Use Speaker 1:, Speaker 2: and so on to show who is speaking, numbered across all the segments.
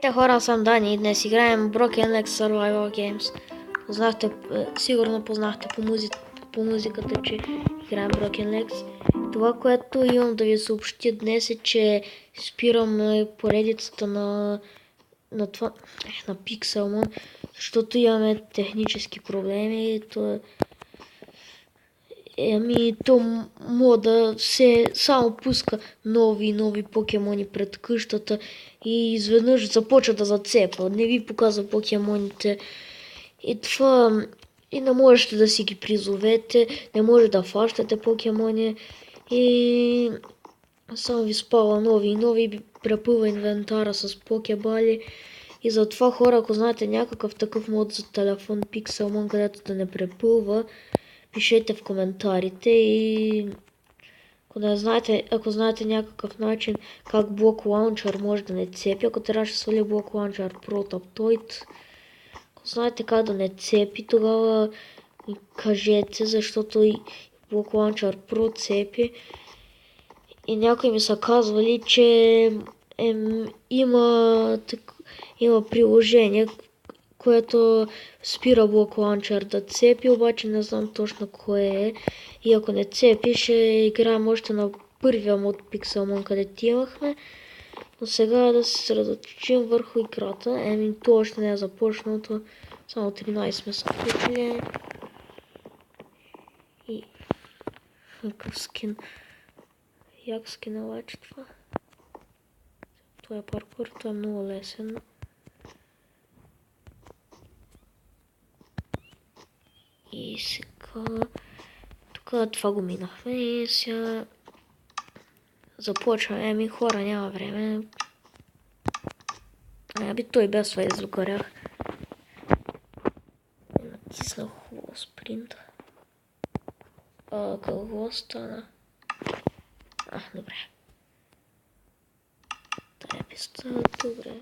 Speaker 1: Те хора, съм Дани и днес играем Broken Leg Survival Games. Сигурно познахте по музиката, че играем Broken Legs. Това, което имам да ви съобщя днес е, че спирам поредицата на Pixelmon, защото имаме технически проблеми. То мода се само пуска нови покемони пред къщата и изведнъж започва да зацепа. Не ви показва покемоните. И не можете да си ги призовете, не може да фащате покемони и само ви спава нови, препъва инвентара с покебали. И затова хора, ако знаете някакъв такъв мод за телефон Pixelmon, където да не препълва, пишете в коментарите и ако знаете някакъв начин как Block Launcher може да не цепи, ако трябваше да свали Block Launcher Pro Taptoid, ако знаете как да не цепи, тогава кажете, защото и Block Launcher Pro цепи. И някои ми са казвали, че има приложение, което спира Block Launcher да цепи, обаче не знам точно кое е. И ако не цепи, ще играем още на първия мод Pixelmon, където имахме. Но сега да се съсредоточим върху играта. То още не е започнато. Само 13 сме се включили. И какъв скин. Як скин е лайче това. Това е паркур, това е много лесен. И сега тук това го минахме и сега започваме. Хора, няма време. Той без това излукарях. Натиснах хубаво спринт. Какво стана? Добре. Тая писта, добре.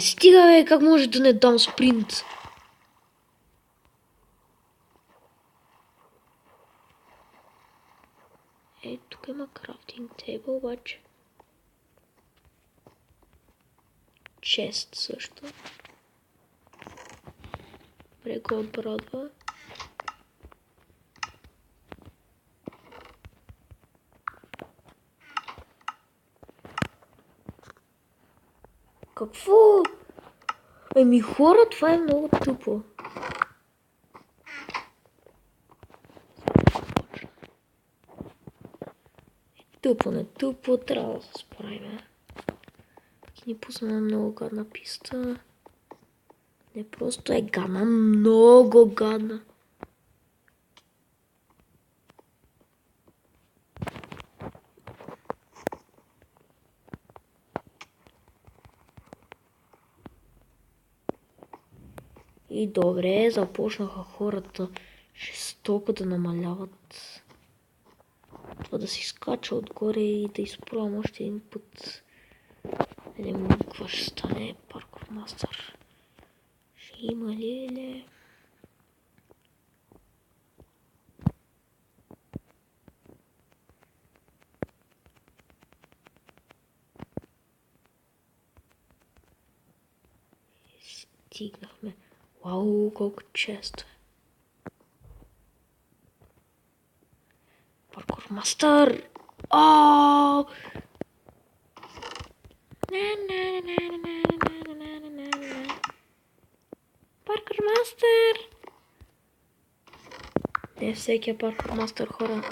Speaker 1: Стига бе, как може да не дам спринт? Тук има крафтинг тейбъл, обаче. Чест също. Добре, го обрадва. Какво? Хора, това е много тъпо. Тъпо, не тъпо, трябва да се справим. Ни пусна много гадна писта. Не просто е гадна, много гадна. И добре, започнаха хората жестоко да намаляват. Това да си скача отгоре и да изпробвам още един път. Какво ще стане паркур мастър? Ще има ли или? Стигнахме. Вау, колко често. Паркур мастър! Паркур мастър! Не всеки е паркур мастър, хора.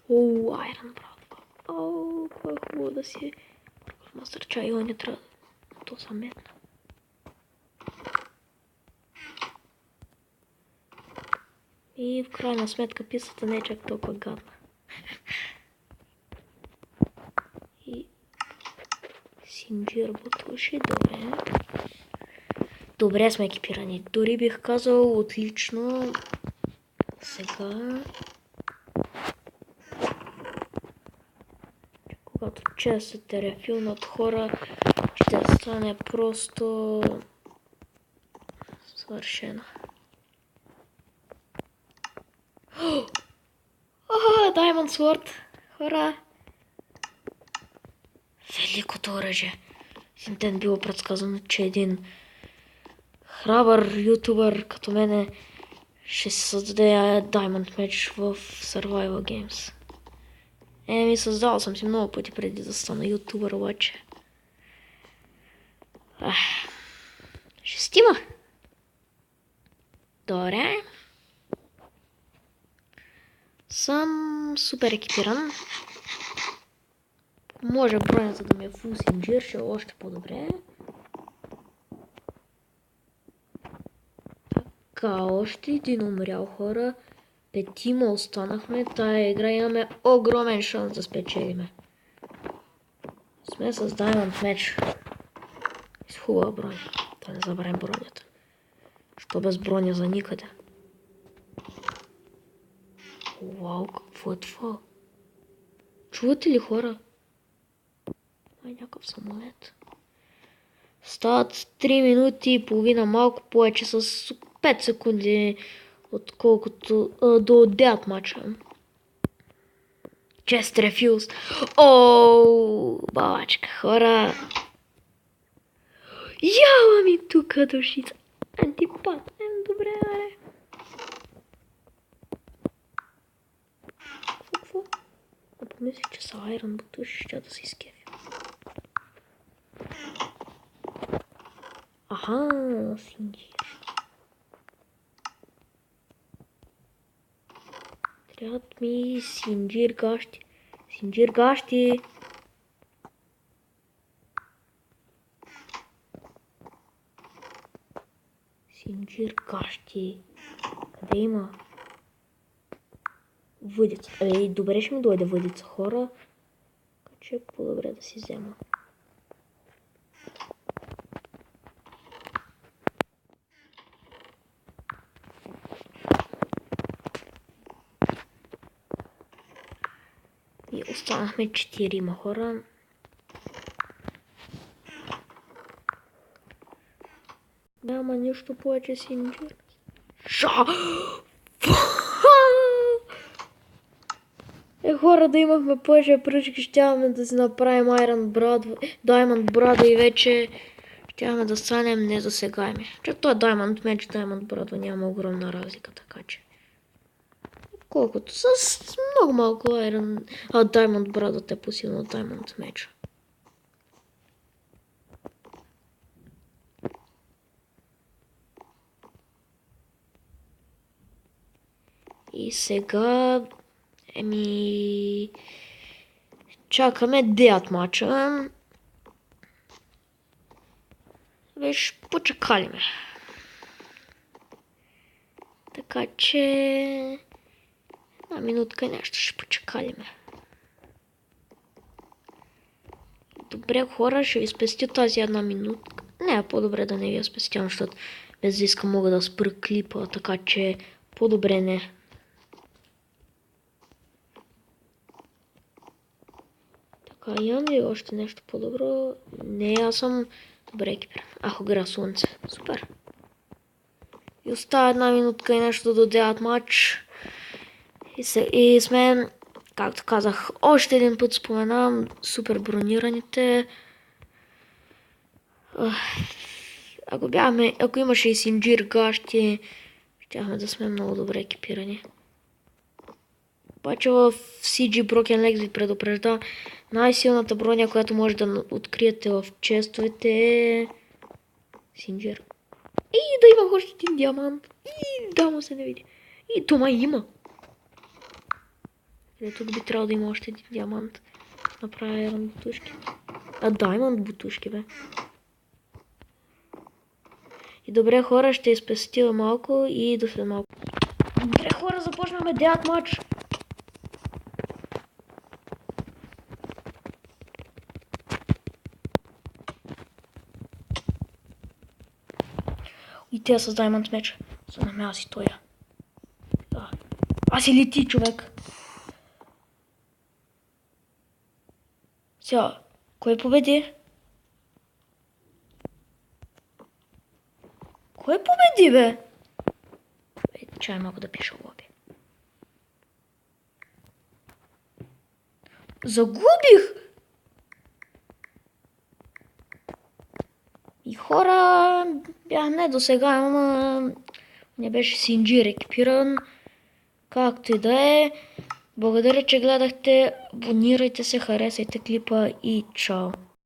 Speaker 1: Айрон брат. Какво е хубаво да си паркур мастър. Чай, не трябва да са метна. И в крайна сметка писата не е чак толкова гадна. И Синджир бутуши, добре. Добре сме екипирани. Дори бих казал отлично. Сега. Когато честите рефил от хора ще стане просто съвършено. Diamond Sword! Хора! Великото оръжие! Един ден било предсказано, че един храбър ютубър като мене ще се създаде Diamond Match в Survival Games. Създал съм си много пъти преди да стана ютубър, обаче. Шестима! Добре. Съм супер екипиран. Може бронята да ми е фул синджир, ще е още по-добре. Така, още един умрял, хора. Петима останахме. Тая игра имаме огромен шанс да спечелиме. Сме с Diamond Match. С хубава броня. Да не забравим бронята. Що без броня за никъде. Вау, какво е това? Чувате ли, хора? Някакъв самолет. Стават 3 минути и половина, малко повече с 5 секунди, отколкото до 9 мача. Chest refuse. Балачка, хора. Яла ми тука душица. Антипат. Добре, аре. Какво? Помислих, че са Iron бутуши, ще да се изкефи. Аха, синджир. Трябват ми синджир гащи. Синджир гащи. Синджир гащи. Къде има? Въдица. Добре ще ми дойде въдица, хора. Така че е по-добре да си взема. И останахме 4 хора. Няма нищо повече синджир. Хора, да имахме повече пръчки, щяхме да си направим Diamond Brado и вече щяхме да станем недосегаеми. Че това Diamond Match, Diamond Brado няма огромна разлика, така че. Колкото с много малко Diamond Brado е по-силно от Diamond Match. И сега чакаме 9 мача. Виж, почакалиме. Така че една минутка нещо ще почакалиме. Добре, хора, ще ви спестя тази една минутка. Не, по-добре да не ви я спестявам, защото без да искам мога да спра клипа, така че по-добре не. Така, имам ли още нещо по-добро? Не, аз съм добре екипиран. Гра слънце. Супер. И остава една минутка и нещо до 9 матч. И сме, както казах, още един път споменавам, супер бронираните. Ако имаше и синджир гащи, щяхме да сме много добре екипирани. Обаче в CG Broken Legs ви предупрежда, най-силната броня, която може да откриете в честовете е синджир. И да има още един диамант. И да му се не види. И това има. Тук би трябвало да има още един диамант. Направя Iron бутушки. Diamond бутушки, бе. И добре, хора, ще изпестила малко и до след малко. Добре, хора, започнаме 9 матч. И тя с Diamond Match. За на аз и той. Аз и лети, човек. Сега, кой победи? Кой победи, бе? Чай малко да пиша лоби. Загубих! И хора бях не до сега, ама не беше Синджир екипиран. Както и да е. Благодаря, че гледахте. Абонирайте се, харесайте клипа и чао!